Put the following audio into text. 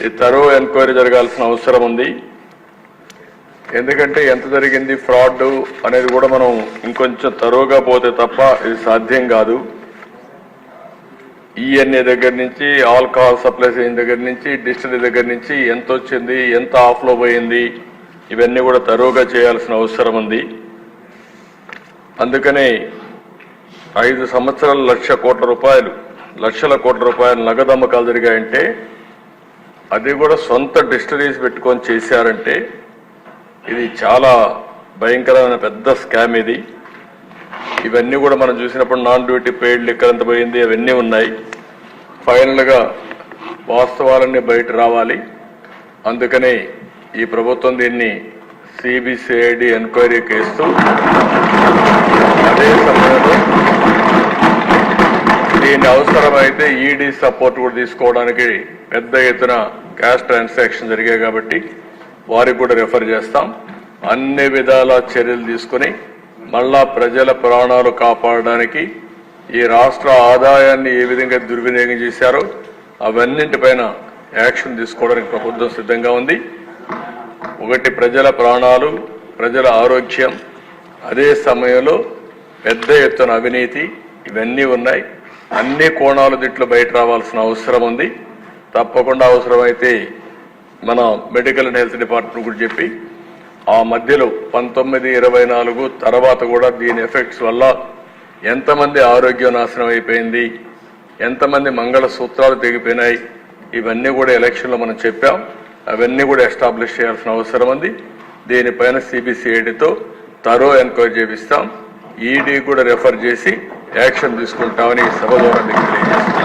ఈ తరో ఎంక్వైరీ జరగాల్సిన అవసరం ఉంది. ఎందుకంటే ఎంత జరిగింది ఫ్రాడ్ అనేది కూడా మనం ఇంకొంచెం తరోగా పోతే తప్ప ఇది సాధ్యం కాదు. ఈఎన్ఏ దగ్గర నుంచి ఆల్కహాల్ సప్లై చేయని దగ్గర నుంచి డిస్టిలరీ దగ్గర నుంచి ఎంత వచ్చింది, ఎంత ఆఫ్లో పోయింది, ఇవన్నీ కూడా తరోగా చేయాల్సిన అవసరం ఉంది. అందుకనే 5 సంవత్సరాలు లక్షల కోట్ల రూపాయలు నగదు అమ్మకాలు జరిగాయంటే అది కూడా సొంత డిస్టిలరీస్ పెట్టుకొని చేశారంటే ఇది చాలా భయంకరమైన పెద్ద స్కామ్ ఇది. ఇవన్నీ కూడా మనం చూసినప్పుడు నాన్ డ్యూటీ పెయిడ్ లిక్కర్ ఎంత పోయింది అవన్నీ ఉన్నాయి. ఫైనల్గా వాస్తవాలన్నీ బయట రావాలి. అందుకనే ఈ ప్రభుత్వం దీన్ని సిబిసిఐడి ఎంక్వైరీ కేసు అదే సమయంలో దీని అవసరమైతే ఈడీ సపోర్ట్ కూడా తీసుకోవడానికి పెద్ద ఎత్తున క్యాష్ ట్రాన్సాక్షన్ జరిగాయి కాబట్టి వారికి కూడా రెఫర్ చేస్తాం. అన్ని విధాల చర్యలు తీసుకుని మళ్ళా ప్రజల ప్రాణాలు కాపాడడానికి ఈ రాష్ట్ర ఆదాయాన్ని ఏ విధంగా దుర్వినియోగం చేశారో అవన్నింటిపైన యాక్షన్ తీసుకోవడానికి ప్రభుత్వం సిద్ధంగా ఉంది. ఒకటి ప్రజల ప్రాణాలు, ప్రజల ఆరోగ్యం, అదే సమయంలో పెద్ద ఎత్తున అవినీతి ఇవన్నీ ఉన్నాయి. అన్ని కోణాలు దీంట్లో బయట రావాల్సిన అవసరం ఉంది. తప్పకుండా అవసరమైతే మన మెడికల్ అండ్ హెల్త్ డిపార్ట్మెంట్ కూడా చెప్పి ఆ మధ్యలో 1924 తర్వాత కూడా దీని ఎఫెక్ట్స్ వల్ల ఎంతమంది ఆరోగ్యం నాశనం అయిపోయింది, ఎంతమంది మంగళసూత్రాలు తెగిపోయినాయి, ఇవన్నీ కూడా ఎలక్షన్లో మనం చెప్పాం. అవన్నీ కూడా ఎస్టాబ్లిష్ చేయాల్సిన అవసరం ఉంది. దీనిపైన సిబిసిఐడితో తరో ఎంక్వైరీ చేపిస్తాం. ఈడీ కూడా రెఫర్ చేసి యాక్షన్ తీసుకుంటామని సభ ద్వారా తెలియజేస్తున్నాం.